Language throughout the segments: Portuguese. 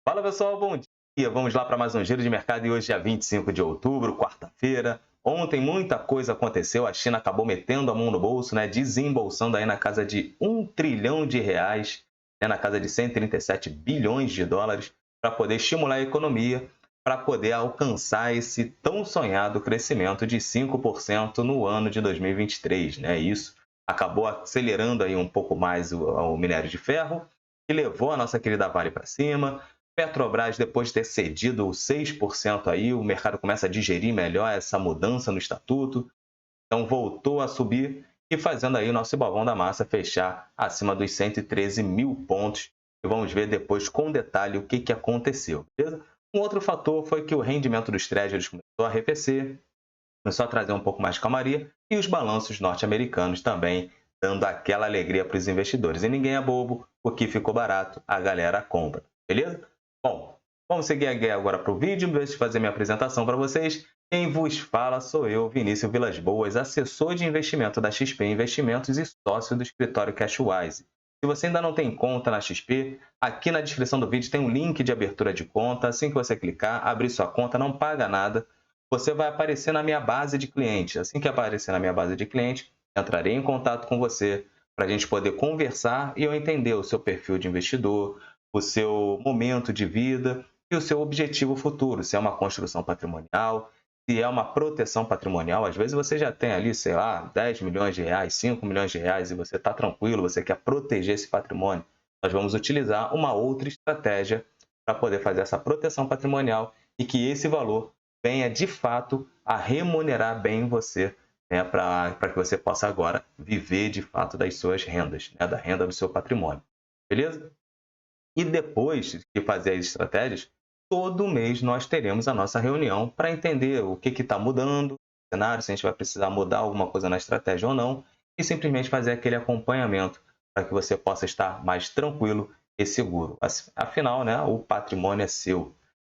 Fala pessoal, bom dia. Vamos lá para mais um giro de mercado e hoje é 25 de outubro, quarta-feira. Ontem muita coisa aconteceu, a China acabou metendo a mão no bolso, né, desembolsando aí na casa de R$ 1 trilhão, né, na casa de 137 bilhões de dólares, para poder estimular a economia, para poder alcançar esse tão sonhado crescimento de 5% no ano de 2023, né? Isso acabou acelerando aí um pouco mais o minério de ferro, que levou a nossa querida Vale para cima. Petrobras, depois de ter cedido 6% aí, o mercado começa a digerir melhor essa mudança no estatuto, então voltou a subir e fazendo aí o nosso Ibovão da Massa fechar acima dos 113 mil pontos. E vamos ver depois com detalhe o que aconteceu, beleza? Um outro fator foi que o rendimento dos treasuries começou a arrefecer, começou a trazer um pouco mais de calmaria e os balanços norte-americanos também dando aquela alegria para os investidores. E ninguém é bobo, o que ficou barato, a galera compra, beleza? Bom, vamos seguir aqui agora para o vídeo, antes de fazer minha apresentação para vocês. Quem vos fala sou eu, Vinícius Vilas Boas, assessor de investimento da XP Investimentos e sócio do escritório Cashwise. Se você ainda não tem conta na XP, aqui na descrição do vídeo tem um link de abertura de conta. Assim que você clicar, abrir sua conta, não paga nada. Você vai aparecer na minha base de clientes. Assim que aparecer na minha base de clientes, entrarei em contato com você para a gente poder conversar e eu entender o seu perfil de investidor, o seu momento de vida e o seu objetivo futuro, se é uma construção patrimonial, se é uma proteção patrimonial. Às vezes você já tem ali, sei lá, 10 milhões de reais, 5 milhões de reais e você está tranquilo, você quer proteger esse patrimônio. Nós vamos utilizar uma outra estratégia para poder fazer essa proteção patrimonial e que esse valor venha de fato a remunerar bem você, né, para que você possa agora viver de fato das suas rendas, né, da renda do seu patrimônio. Beleza? E depois de fazer as estratégias, todo mês nós teremos a nossa reunião para entender o que está mudando no cenário, se a gente vai precisar mudar alguma coisa na estratégia ou não, e simplesmente fazer aquele acompanhamento para que você possa estar mais tranquilo e seguro. Afinal, né, o patrimônio é seu.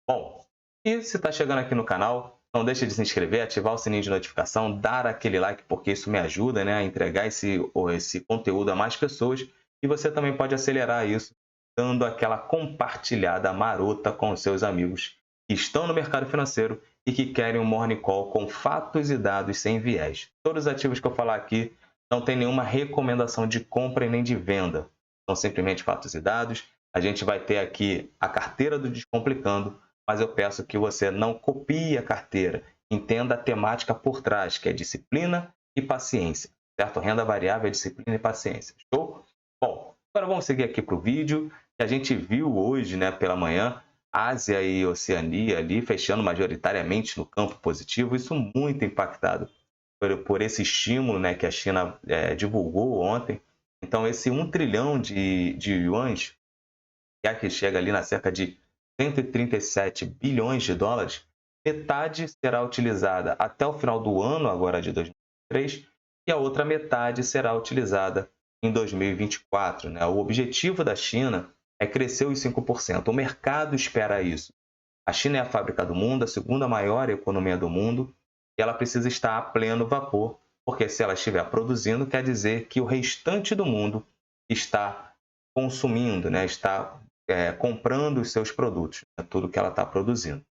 Bom, e se está chegando aqui no canal, não deixe de se inscrever, ativar o sininho de notificação, dar aquele like, porque isso me ajuda, né, a entregar esse conteúdo a mais pessoas. E você também pode acelerar isso, dando aquela compartilhada marota com os seus amigos que estão no mercado financeiro e que querem um morning call com fatos e dados sem viés. Todos os ativos que eu falar aqui não tem nenhuma recomendação de compra e nem de venda. São simplesmente fatos e dados. A gente vai ter aqui a carteira do Descomplicando, mas eu peço que você não copie a carteira. Entenda a temática por trás, que é disciplina e paciência. Certo? Renda variável é disciplina e paciência. Show? Bom, agora vamos seguir aqui para o vídeo que a gente viu hoje, né, pela manhã, Ásia e Oceania ali fechando majoritariamente no campo positivo. Isso muito impactado por esse estímulo, né, que a China divulgou ontem. Então, esse 1 trilhão de yuans, que chega ali na cerca de 137 bilhões de dólares, metade será utilizada até o final do ano, agora de 2023, e a outra metade será utilizada em 2024. Né? O objetivo da China é crescer os 5%. O mercado espera isso. A China é a fábrica do mundo, a segunda maior economia do mundo, e ela precisa estar a pleno vapor, porque se ela estiver produzindo, quer dizer que o restante do mundo está consumindo, né? Está comprando os seus produtos, né? Tudo que ela está produzindo.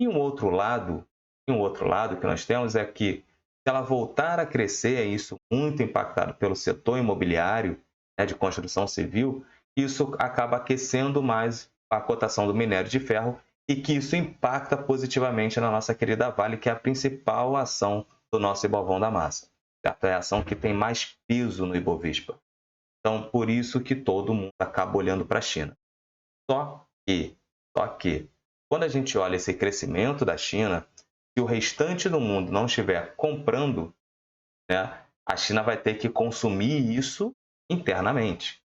E um outro lado que nós temos é que se ela voltar a crescer, é isso muito impactado pelo setor imobiliário, né, de construção civil, isso acaba aquecendo mais a cotação do minério de ferro e que isso impacta positivamente na nossa querida Vale, que é a principal ação do nosso Ibovão da Massa. Certo? É a ação que tem mais peso no Ibovespa. Então, por isso que todo mundo acaba olhando para a China. Só que, só que, quando a gente olha esse crescimento da China, se o restante do mundo não estiver comprando, né, a China vai ter que consumir isso internamente.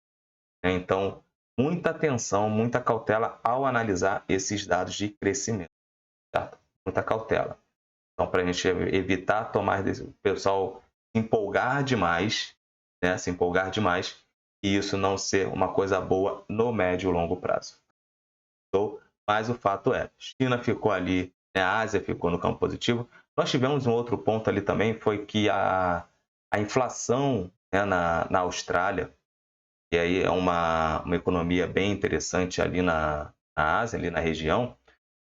Né? Então, muita atenção, muita cautela ao analisar esses dados de crescimento. Certo? Muita cautela. Então, para a gente evitar o pessoal se empolgar demais, né, se empolgar demais, e isso não ser uma coisa boa no médio e longo prazo. Mas o fato é, China ficou ali, né, a Ásia ficou no campo positivo. Nós tivemos um outro ponto ali também, foi que a inflação, né, na Austrália, e aí é uma economia bem interessante ali na Ásia, ali na região,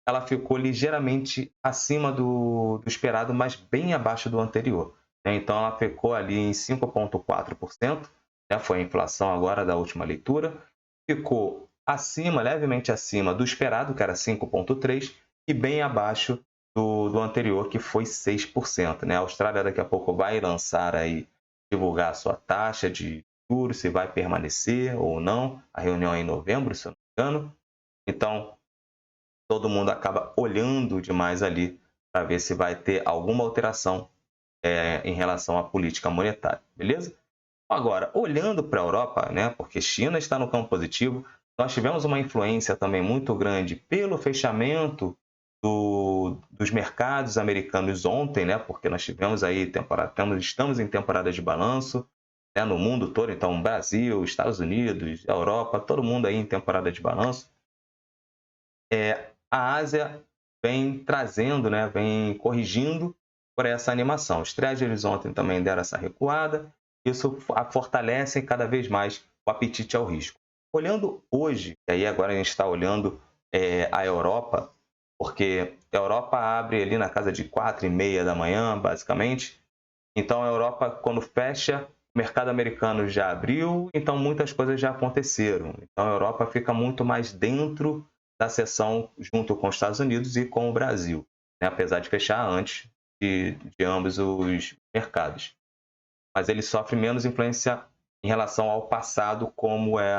ela ficou ligeiramente acima do esperado, mas bem abaixo do anterior, né? Então, ela ficou ali em 5,4%, né? Foi a inflação agora da última leitura, ficou acima, levemente acima do esperado, que era 5,3%, e bem abaixo do anterior, que foi 6%, né? A Austrália daqui a pouco vai lançar aí, divulgar a sua taxa de juros, se vai permanecer ou não, a reunião é em novembro, se eu não me engano. Então, todo mundo acaba olhando demais ali para ver se vai ter alguma alteração em relação à política monetária, beleza? Agora, olhando para a Europa, né, porque China está no campo positivo, nós tivemos uma influência também muito grande pelo fechamento dos mercados americanos ontem, né, porque nós tivemos aí estamos em temporada de balanço, né, no mundo todo, então Brasil, Estados Unidos, Europa, todo mundo aí em temporada de balanço. A Ásia vem trazendo, né, vem corrigindo por essa animação. Os Treasuries ontem também deram essa recuada, isso fortalece cada vez mais o apetite ao risco. Olhando hoje, e aí agora a gente está olhando a Europa, porque a Europa abre ali na casa de 4h30 da manhã, basicamente. Então a Europa, quando fecha, o mercado americano já abriu, então muitas coisas já aconteceram. Então a Europa fica muito mais dentro da sessão junto com os Estados Unidos e com o Brasil, né? Apesar de fechar antes de ambos os mercados. Mas ele sofre menos influência em relação ao passado, como é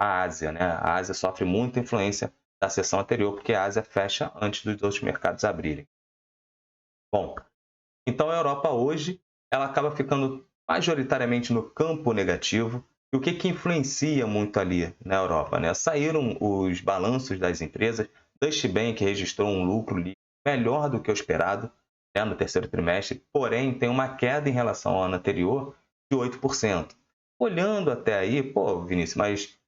a Ásia, né? A Ásia sofre muita influência da sessão anterior, porque a Ásia fecha antes dos outros mercados abrirem. Bom, então a Europa hoje ela acaba ficando majoritariamente no campo negativo. E o que influencia muito ali na Europa, né? Saíram os balanços das empresas. Deutsche Bank registrou um lucro melhor do que o esperado, né, no terceiro trimestre, porém tem uma queda em relação ao ano anterior de 8%. Olhando até aí, pô, Vinícius, mas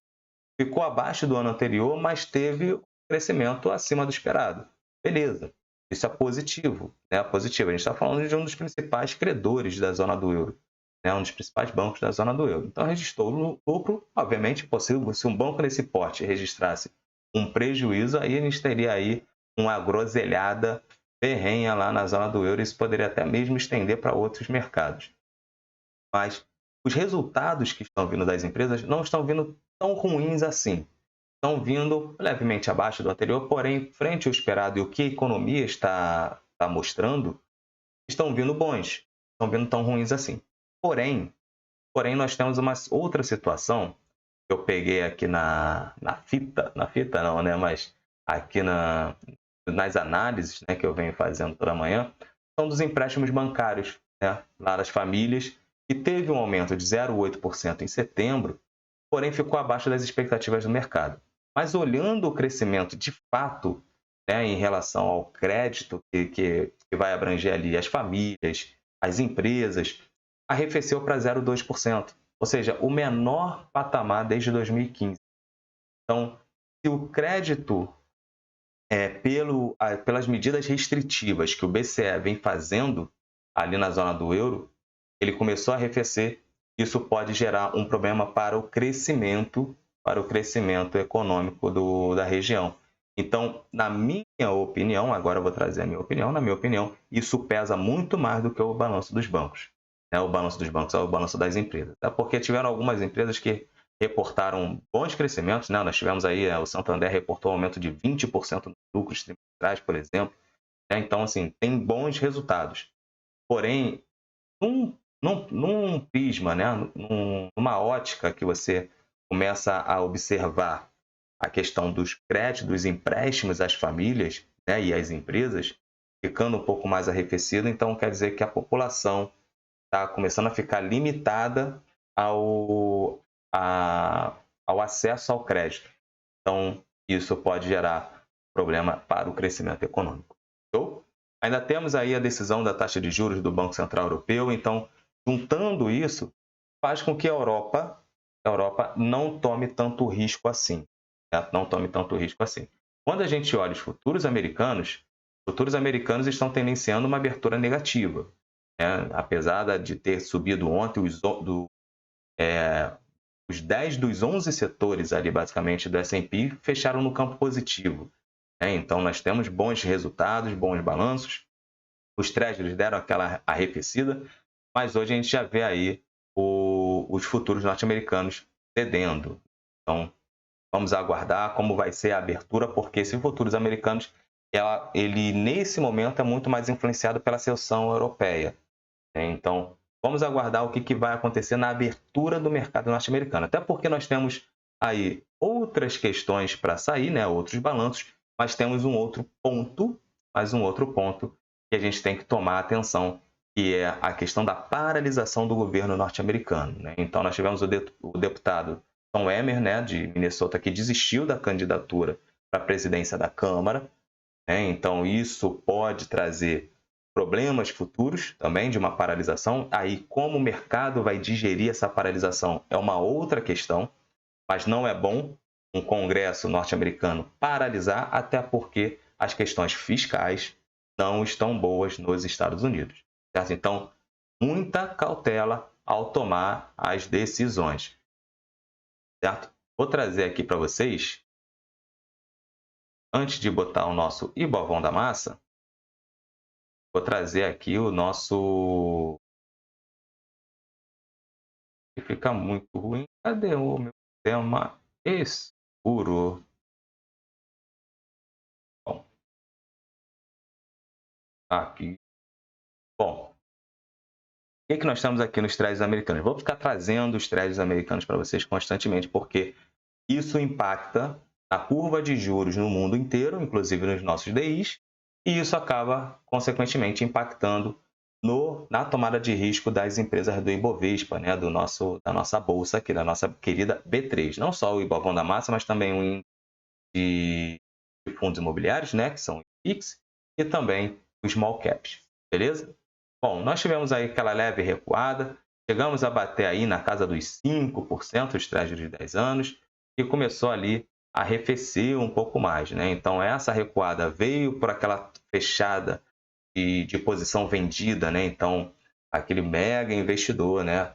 ficou abaixo do ano anterior, mas teve um crescimento acima do esperado. Beleza, isso é positivo, né? Positivo. A gente está falando de um dos principais credores da zona do euro, né? Um dos principais bancos da zona do euro. Então, registrou lucro, obviamente, possível. Se um banco nesse porte registrasse um prejuízo, aí a gente teria aí uma groselhada ferrenha lá na zona do euro. Isso poderia até mesmo estender para outros mercados. Mas os resultados que estão vindo das empresas não estão vindo tão ruins assim. Estão vindo levemente abaixo do anterior, porém, frente ao esperado e o que a economia está mostrando, estão vindo bons, estão vindo tão ruins assim. Porém, nós temos uma outra situação que eu peguei aqui na fita não, né? Mas aqui nas análises, né, que eu venho fazendo toda manhã, são dos empréstimos bancários, né, lá das famílias, que teve um aumento de 0,8% em setembro, porém ficou abaixo das expectativas do mercado. Mas olhando o crescimento de fato, né, em relação ao crédito que vai abranger ali as famílias, as empresas, arrefeceu para 0,2%, ou seja, o menor patamar desde 2015. Então, se o crédito pelas medidas restritivas que o BCE vem fazendo ali na zona do euro, ele começou a arrefecer. Isso pode gerar um problema para o crescimento econômico da região. Então, na minha opinião, agora eu vou trazer a minha opinião, na minha opinião, isso pesa muito mais do que o balanço dos bancos. Né? O balanço dos bancos é o balanço das empresas. Tá? Porque tiveram algumas empresas que reportaram bons crescimentos, né? Nós tivemos aí, o Santander reportou um aumento de 20% nos lucros trimestrais, por exemplo. Né? Então, assim, tem bons resultados. Porém, num prisma, né? Numa ótica que você começa a observar a questão dos créditos, dos empréstimos às famílias, né? E às empresas, ficando um pouco mais arrefecido, então quer dizer que a população está começando a ficar limitada ao acesso ao crédito. Então, isso pode gerar problema para o crescimento econômico. Show? Ainda temos aí a decisão da taxa de juros do Banco Central Europeu. Então, juntando isso, faz com que a Europa não tome tanto risco assim. Né? Não tome tanto risco assim. Quando a gente olha os futuros americanos estão tendenciando uma abertura negativa. Né? Apesar de ter subido ontem os 10 dos 11 setores ali, basicamente, do S&P fecharam no campo positivo. Então, nós temos bons resultados, bons balanços. Os Treasuries deram aquela arrefecida, mas hoje a gente já vê aí os futuros norte-americanos cedendo. Então, vamos aguardar como vai ser a abertura, porque esses futuros americanos, ele nesse momento é muito mais influenciado pela seção europeia. Então, vamos aguardar o que vai acontecer na abertura do mercado norte-americano. Até porque nós temos aí outras questões para sair, né? Outros balanços, mas temos um outro ponto que a gente tem que tomar atenção, que é a questão da paralisação do governo norte-americano. Né? Então, nós tivemos o deputado Tom Emmer, né, de Minnesota, que desistiu da candidatura para a presidência da Câmara. Né? Então, isso pode trazer problemas futuros também de uma paralisação. Aí, como o mercado vai digerir essa paralisação é uma outra questão, mas não é bom um Congresso norte-americano paralisar, até porque as questões fiscais não estão boas nos Estados Unidos. Certo? Então, muita cautela ao tomar as decisões. Certo? Vou trazer aqui para vocês, antes de botar o nosso Ibovão da Massa, vou trazer aqui o nosso... Fica muito ruim. Cadê o meu tema escuro? Bom, aqui. Bom, o que nós temos aqui nos Treasuries americanos? Vou ficar trazendo os Treasuries americanos para vocês constantemente, porque isso impacta na curva de juros no mundo inteiro, inclusive nos nossos DIs, e isso acaba, consequentemente, impactando na tomada de risco das empresas do Ibovespa, né, da nossa bolsa aqui, da nossa querida B3. Não só o Ibovão da Massa, mas também o índice de fundos imobiliários, né, que são os FIX, e também os small caps, beleza? Bom, nós tivemos aí aquela leve recuada, chegamos a bater aí na casa dos 5%, os Treasuries de 10 anos, e começou ali a arrefecer um pouco mais. Né? Então, essa recuada veio por aquela fechada de posição vendida. Né? Então, aquele mega investidor, né?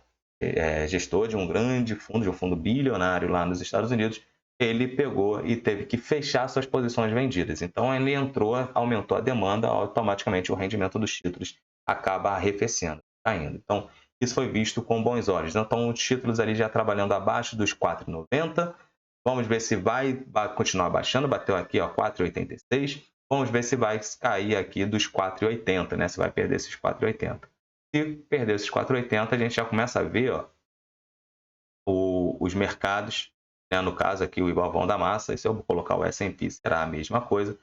Gestor de um grande fundo, de um fundo bilionário lá nos Estados Unidos, ele pegou e teve que fechar suas posições vendidas. Então, ele entrou, aumentou a demanda, automaticamente o rendimento dos títulos acaba arrefecendo, caindo. Então, isso foi visto com bons olhos. Então, os títulos ali já trabalhando abaixo dos 4,90. Vamos ver se vai continuar baixando. Bateu aqui, ó, 4,86. Vamos ver se vai cair aqui dos 4,80, né? Se vai perder esses 4,80. Se perder esses 4,80, a gente já começa a ver, ó, os mercados, né? No caso aqui o Ibovão da Massa, e se eu colocar o S&P, será a mesma coisa,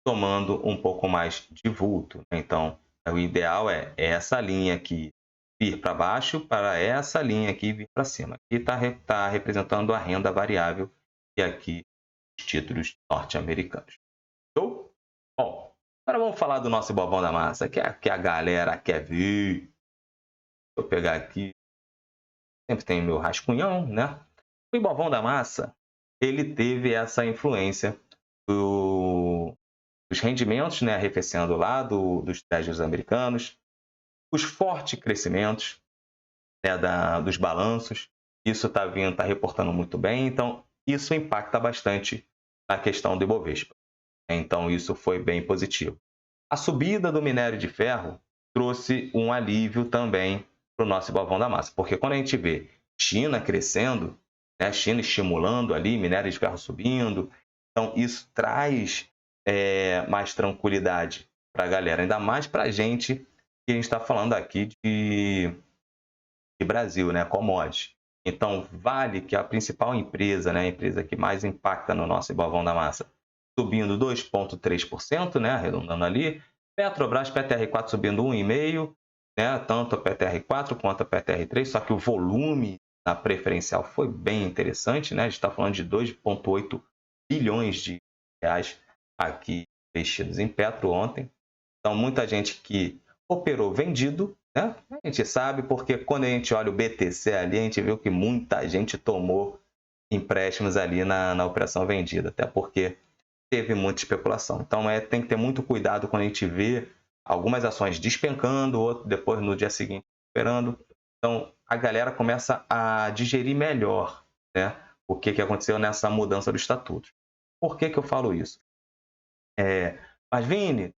tomando um pouco mais de vulto. Né? Então, o ideal é essa linha aqui vir para baixo, para essa linha aqui vir para cima. Aqui está representando a renda variável e aqui os títulos norte-americanos. Show? Bom, agora vamos falar do nosso Ibovão da Massa, que a galera quer ver. Deixa eu pegar aqui. Sempre tem meu rascunhão, né? O Ibovão da Massa, ele teve essa influência dos rendimentos, né, arrefecendo lá dos Treasuries americanos, os fortes crescimentos, né, dos balanços, isso está reportando muito bem, então isso impacta bastante na questão do Ibovespa. Então isso foi bem positivo. A subida do minério de ferro trouxe um alívio também para o nosso Ibovão da Massa, porque quando a gente vê China crescendo, né, China estimulando ali, minério de ferro subindo, então isso traz mais tranquilidade para a galera, ainda mais para a gente, que a gente está falando aqui de Brasil, né, commodities. Então, Vale, que é a principal empresa, né, a empresa que mais impacta no nosso Ibovão da Massa, subindo 2,3%, né, arredondando ali. Petrobras, PTR4 subindo 1,5%, né, tanto a PTR4 quanto a PTR3, só que o volume na preferencial foi bem interessante, né, a gente está falando de 2,8 bilhões de reais aqui investidos em Petro ontem. Então, muita gente que operou vendido, né? A gente sabe porque quando a gente olha o BTC ali, a gente viu que muita gente tomou empréstimos ali na operação vendida, até porque teve muita especulação. Então, tem que ter muito cuidado quando a gente vê algumas ações despencando, outro depois no dia seguinte esperando. Então, a galera começa a digerir melhor né, o que aconteceu nessa mudança do estatuto. Por que eu falo isso? Mas, Vini,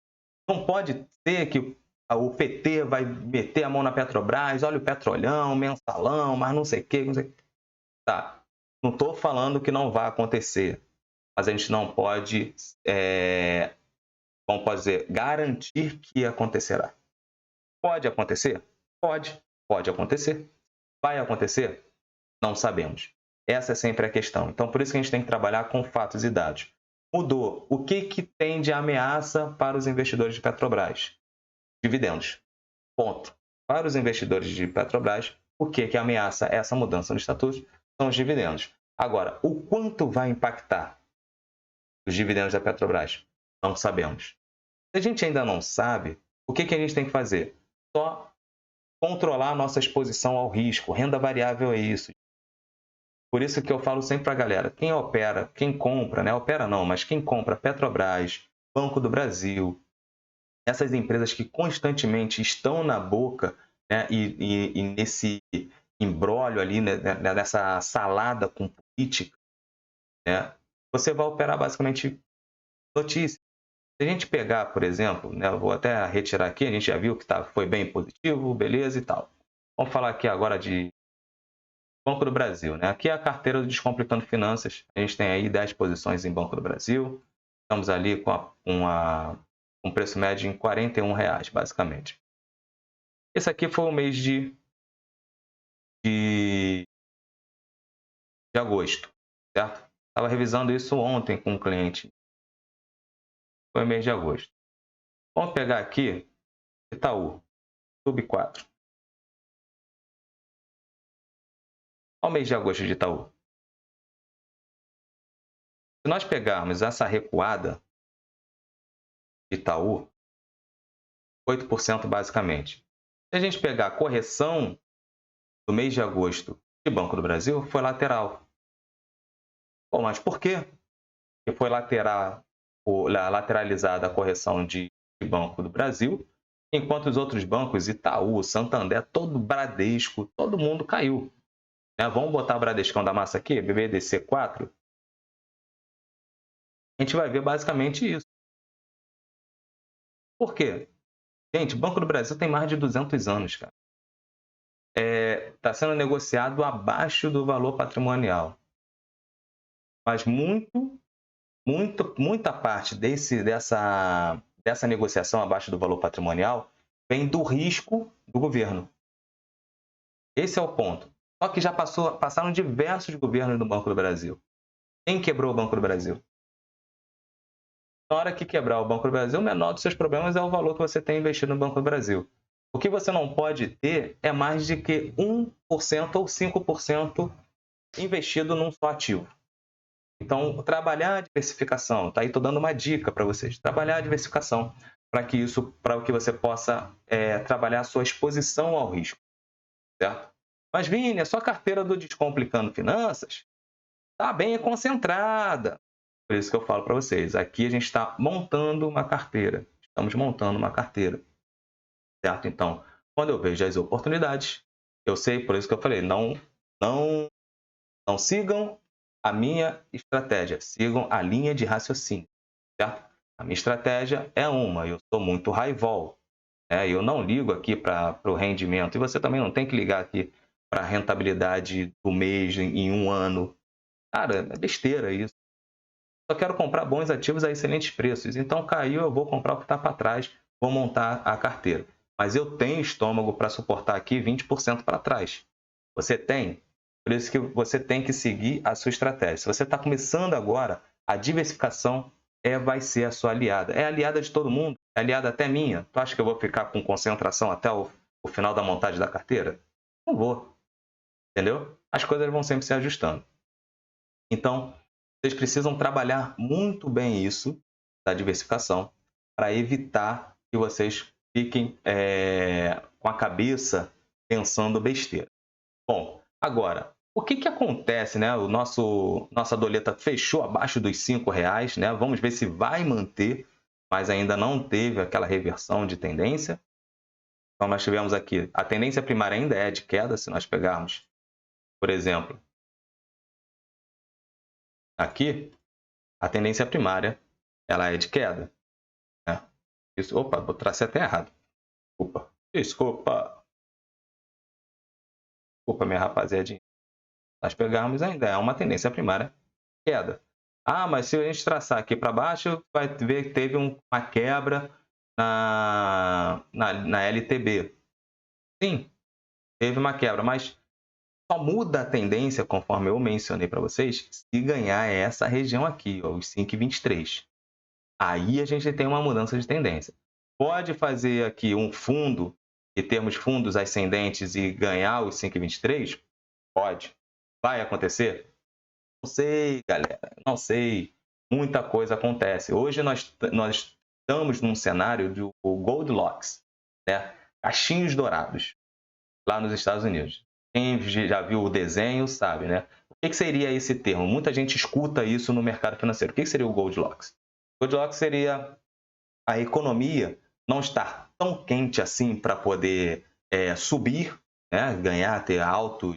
não pode ser que o PT vai meter a mão na Petrobras, olha o petrolão, mensalão, mas não sei o quê, não sei o quê. Tá, não estou falando que não vai acontecer, mas a gente não pode, como pode dizer, garantir que acontecerá. Pode acontecer? Pode acontecer. Vai acontecer? Não sabemos. Essa é sempre a questão. Então, por isso que a gente tem que trabalhar com fatos e dados. Mudou. O que tem de ameaça para os investidores de Petrobras? Dividendos. Ponto. Para os investidores de Petrobras, o que ameaça essa mudança no estatuto são os dividendos. Agora, o quanto vai impactar os dividendos da Petrobras? Não sabemos. Se a gente ainda não sabe, o que a gente tem que fazer? Só controlar a nossa exposição ao risco. Renda variável é isso. Por isso que eu falo sempre para a galera, quem opera, quem compra, né? Opera não, mas quem compra Petrobras, Banco do Brasil, essas empresas que constantemente estão na boca, né? E nesse imbróglio ali, né? Nessa salada com política, né? Você vai operar basicamente notícias. Se a gente pegar, por exemplo, né? Eu vou até retirar aqui, a gente já viu que foi bem positivo, beleza e tal. Vamos falar aqui agora de Banco do Brasil, né? Aqui é a carteira do Descomplicando Finanças. A gente tem aí 10 posições em Banco do Brasil. Estamos ali com um preço médio em R$ 41,00, basicamente. Esse aqui foi o mês de agosto, certo? Estava revisando isso ontem com um cliente. Foi o mês de agosto. Vamos pegar aqui Itaú, Sub 4. Olha o mês de agosto de Itaú. Se nós pegarmos essa recuada de Itaú, 8% basicamente. Se a gente pegar a correção do mês de agosto de Banco do Brasil, foi lateral. Bom, mas por quê que foi lateralizada a correção de Banco do Brasil, enquanto os outros bancos, Itaú, Santander, todo Bradesco, todo mundo caiu? Né? Vamos botar o Bradescão da massa aqui, BBDC 4. A gente vai ver basicamente isso. Por quê? Gente, o Banco do Brasil tem mais de 200 anos, cara. Está sendo negociado abaixo do valor patrimonial. Mas muita parte dessa negociação abaixo do valor patrimonial vem do risco do governo. Esse é o ponto. Só que já passaram diversos governos no Banco do Brasil. Quem quebrou o Banco do Brasil? Na hora que quebrar o Banco do Brasil, o menor dos seus problemas é o valor que você tem investido no Banco do Brasil. O que você não pode ter é mais de que 1% ou 5% investido num só ativo. Então, trabalhar a diversificação, tá aí, estou dando uma dica para vocês. Trabalhar a diversificação para que você possa trabalhar a sua exposição ao risco, certo? Mas, Vini, a sua carteira do Descomplicando Finanças está bem concentrada. Por isso que eu falo para vocês, aqui a gente está montando uma carteira. Estamos montando uma carteira, certo? Então, quando eu vejo as oportunidades, eu sei, por isso que eu falei, não sigam a minha estratégia, sigam a linha de raciocínio, certo? A minha estratégia é eu sou muito high-vol, eu não ligo aqui para o rendimento, e você também não tem que ligar aqui para a rentabilidade do mês em um ano. Cara, é besteira isso. Só quero comprar bons ativos a excelentes preços, então caiu, eu vou comprar o que está para trás, vou montar a carteira. Mas eu tenho estômago para suportar aqui 20% para trás. Você tem? Por isso que você tem que seguir a sua estratégia. Se você está começando agora, a diversificação vai ser a sua aliada. É aliada de todo mundo, é aliada até minha. Tu acha que eu vou ficar com concentração até o final da montagem da carteira? Não vou. Entendeu? As coisas vão sempre se ajustando. Então, vocês precisam trabalhar muito bem isso da diversificação para evitar que vocês fiquem com a cabeça pensando besteira. Bom, agora, o que acontece, né? Nossa doleta fechou abaixo dos R$5, né? Vamos ver se vai manter, mas ainda não teve aquela reversão de tendência. Então, nós tivemos aqui, a tendência primária ainda é de queda, se nós pegarmos, por exemplo, aqui, a tendência primária ela é de queda. Né? Isso, opa, vou traçar até errado. Desculpa, minha rapaziadinha. Nós pegamos ainda, é uma tendência primária queda. Ah, mas se a gente traçar aqui para baixo, vai ver que teve uma quebra na LTB. Sim, teve uma quebra, mas só muda a tendência, conforme eu mencionei para vocês, se ganhar essa região aqui, ó, os 5,23. Aí a gente tem uma mudança de tendência. Pode fazer aqui um fundo, e termos fundos ascendentes e ganhar os 5,23? Pode. Vai acontecer? Não sei, galera. Não sei. Muita coisa acontece. Hoje nós estamos num cenário de Goldilocks, né? Cachinhos dourados, lá nos Estados Unidos. Quem já viu o desenho sabe, né? O que seria esse termo? Muita gente escuta isso no mercado financeiro. O que seria o Goldilocks? Goldilocks seria a economia não estar tão quente assim para poder subir, né? Ganhar, ter altos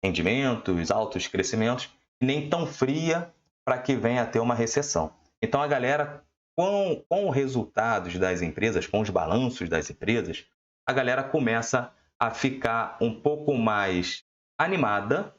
rendimentos, altos crescimentos, e nem tão fria para que venha a ter uma recessão. Então a galera, com os resultados das empresas, com os balanços das empresas, a galera começa a ficar um pouco mais animada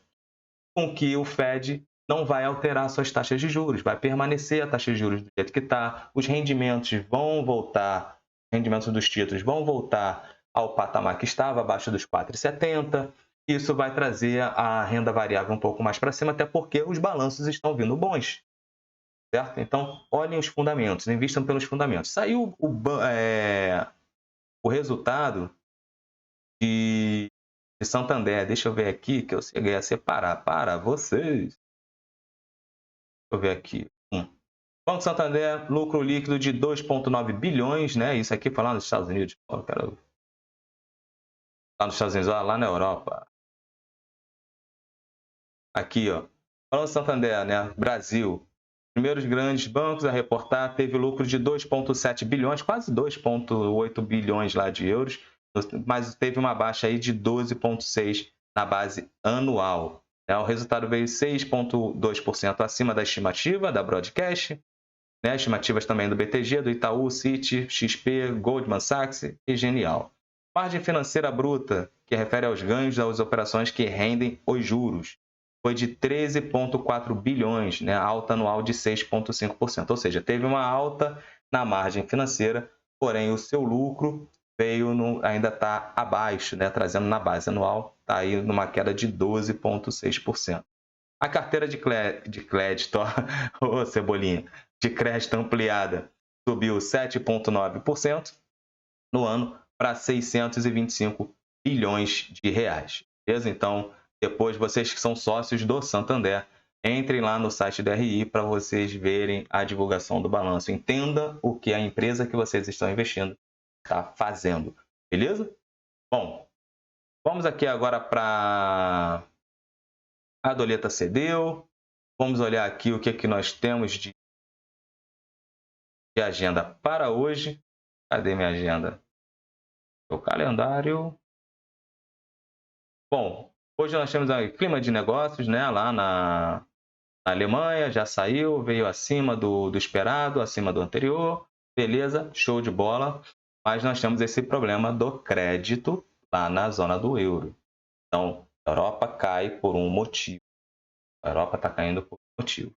com que o Fed não vai alterar suas taxas de juros, vai permanecer a taxa de juros do jeito que está, os rendimentos vão voltar, os rendimentos dos títulos vão voltar ao patamar que estava, abaixo dos 4,70. Isso vai trazer a renda variável um pouco mais para cima, até porque os balanços estão vindo bons, certo? Então, olhem os fundamentos, invistam pelos fundamentos. Saiu o resultado de Santander. Deixa eu ver aqui, que eu cheguei a separar para vocês. Deixa eu ver aqui. Banco Santander, lucro líquido de 2,9 bilhões, né? Isso aqui foi lá nos Estados Unidos. Pô, quero... Lá nos Estados Unidos, lá na Europa. Aqui, ó. Banco Santander, né? Brasil. Primeiros grandes bancos a reportar, teve lucro de 2,7 bilhões, quase 2,8 bilhões lá de euros, mas teve uma baixa aí de 12,6 na base anual. O resultado veio 6,2% acima da estimativa da Broadcast, né? Estimativas também do BTG, do Itaú, Citi, XP, Goldman Sachs e Genial. Margem financeira bruta, que refere aos ganhos das operações que rendem os juros, foi de 13,4 bilhões, né? Alta anual de 6,5%. Ou seja, teve uma alta na margem financeira, porém o seu lucro ainda está abaixo, né? Trazendo na base anual, está aí numa queda de 12,6%. A carteira de crédito, ó, Cebolinha, de crédito ampliada subiu 7,9% no ano para 625 bilhões de reais. Beleza? Então, depois vocês que são sócios do Santander, entrem lá no site da RI para vocês verem a divulgação do balanço. Entenda o que a empresa que vocês estão investindo está fazendo. Beleza? Bom, vamos aqui agora para a doleta cedeu. Vamos olhar aqui o que nós temos de agenda para hoje. Cadê minha agenda? O calendário. Bom, hoje nós temos aí clima de negócios, né? Lá na Alemanha, já saiu, veio acima do esperado, acima do anterior. Beleza, show de bola. Mas nós temos esse problema do crédito lá na zona do euro. Então, a Europa cai por um motivo. A Europa está caindo por um motivo.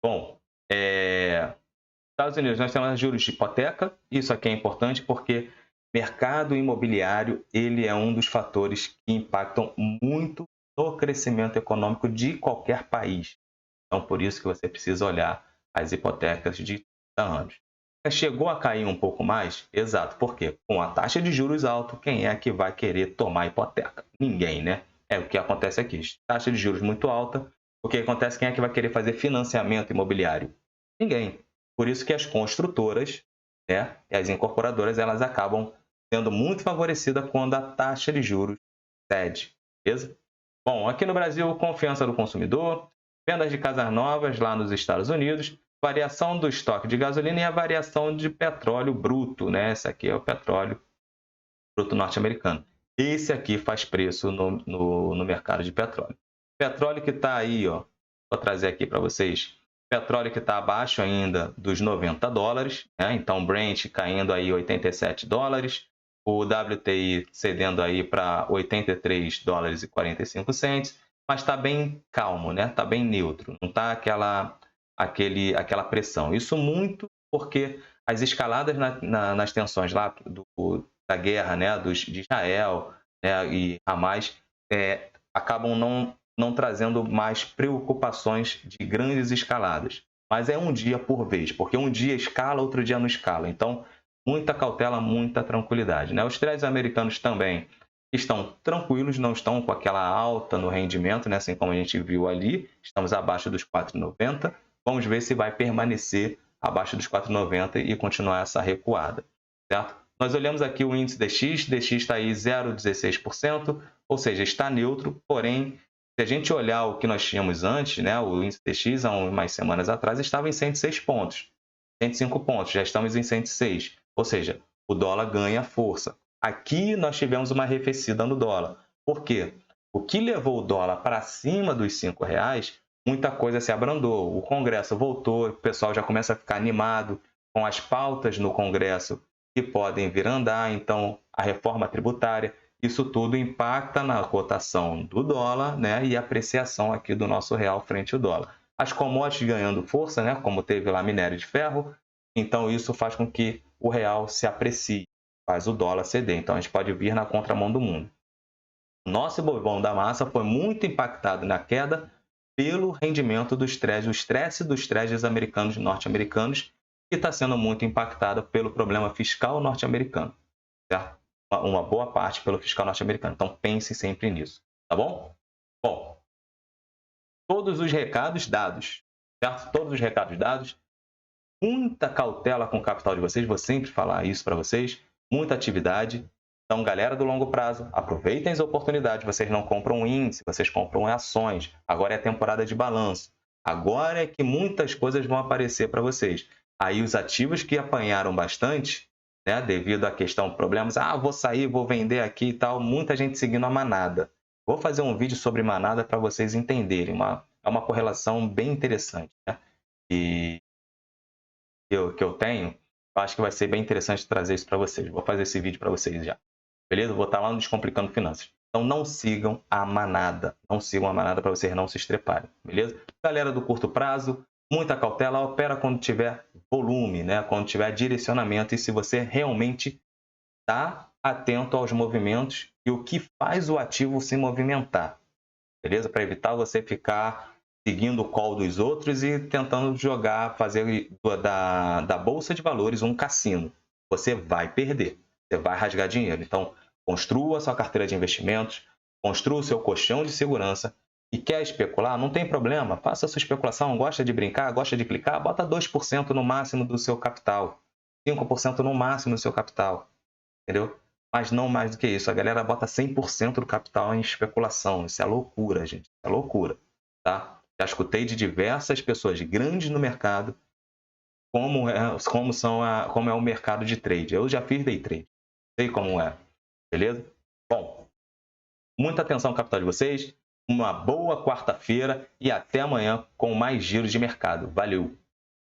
Bom, Estados Unidos, nós temos juros de hipoteca. Isso aqui é importante porque mercado imobiliário ele é um dos fatores que impactam muito no crescimento econômico de qualquer país. Então, por isso que você precisa olhar as hipotecas de 30 anos. Chegou a cair um pouco mais? Exato. Por quê? Com a taxa de juros alta, quem é que vai querer tomar hipoteca? Ninguém, né? É o que acontece aqui. Taxa de juros muito alta. O que acontece? Quem é que vai querer fazer financiamento imobiliário? Ninguém. Por isso que as construtoras, né, e as incorporadoras, elas acabam sendo muito favorecidas quando a taxa de juros cede. Beleza? Bom, aqui no Brasil, confiança do consumidor, vendas de casas novas lá nos Estados Unidos, variação do estoque de gasolina e a variação de petróleo bruto, né? Esse aqui é o petróleo bruto norte-americano. Esse aqui faz preço no mercado de petróleo. Petróleo que está aí, ó, Vou trazer aqui para vocês. Petróleo que está abaixo ainda dos $90, né? Então Brent caindo aí $87, o WTI cedendo aí para $83,45, mas está bem calmo, né? Está bem neutro, não está aquela pressão. Isso muito porque as escaladas nas tensões lá da guerra, né? De Israel, né? E Hamas acabam não trazendo mais preocupações de grandes escaladas. Mas é um dia por vez, porque um dia escala, outro dia não escala. Então, muita cautela, muita tranquilidade, né? Os trades americanos também estão tranquilos, não estão com aquela alta no rendimento, né? Assim como a gente viu ali, estamos abaixo dos 4,90. Vamos ver se vai permanecer abaixo dos 4,90 e continuar essa recuada, certo? Nós olhamos aqui o índice DX está aí 0,16%, ou seja, está neutro, porém, se a gente olhar o que nós tínhamos antes, né, o índice DX, há umas semanas atrás, estava em 106 pontos, 105 pontos, já estamos em 106, ou seja, o dólar ganha força. Aqui nós tivemos uma arrefecida no dólar. Por quê? O que levou o dólar para cima dos R$5, muita coisa se abrandou. O Congresso voltou, o pessoal já começa a ficar animado com as pautas no Congresso que podem vir a andar, então a reforma tributária, isso tudo impacta na cotação do dólar, né, e a apreciação aqui do nosso real frente ao dólar. As commodities ganhando força, né, como teve lá minério de ferro, então isso faz com que o real se aprecie, faz o dólar ceder. Então a gente pode vir na contramão do mundo. O nosso Ibovespa da massa foi muito impactado na queda pelo rendimento dos trades, o estresse dos trades americanos e norte-americanos, que está sendo muito impactado pelo problema fiscal norte-americano, certo? Uma boa parte pelo fiscal norte-americano. Então, pense sempre nisso, tá bom? Bom, todos os recados dados, certo? Todos os recados dados. Muita cautela com o capital de vocês, vou sempre falar isso para vocês. Muita atividade. Então, galera do longo prazo, aproveitem as oportunidades. Vocês não compram índice, vocês compram ações. Agora é a temporada de balanço. Agora é que muitas coisas vão aparecer para vocês. Aí os ativos que apanharam bastante, né, devido à questão problemas, vou sair, vou vender aqui e tal, muita gente seguindo a manada. Vou fazer um vídeo sobre manada para vocês entenderem. É uma correlação bem interessante, né? E que eu tenho, eu acho que vai ser bem interessante trazer isso para vocês. Vou fazer esse vídeo para vocês já. Beleza? Vou estar lá no Descomplicando Finanças. Então não sigam a manada. Não sigam a manada para vocês não se estreparem. Beleza? Galera do curto prazo, muita cautela. Opera quando tiver volume, né? Quando tiver direcionamento. E se você realmente está atento aos movimentos e o que faz o ativo se movimentar. Beleza? Para evitar você ficar seguindo o call dos outros e tentando fazer da Bolsa de Valores um cassino. Você vai perder, você vai rasgar dinheiro. Então, construa a sua carteira de investimentos, construa o seu colchão de segurança e quer especular, não tem problema, faça a sua especulação, gosta de brincar, gosta de clicar, bota 2% no máximo do seu capital, 5% no máximo do seu capital, entendeu? Mas não mais do que isso, a galera bota 100% do capital em especulação, isso é loucura, gente, isso é loucura, tá? Já escutei de diversas pessoas grandes no mercado como é o mercado de trade. Eu já fiz day trade, sei como é, beleza? Bom, muita atenção ao capital de vocês, uma boa quarta-feira e até amanhã com mais giros de mercado. Valeu!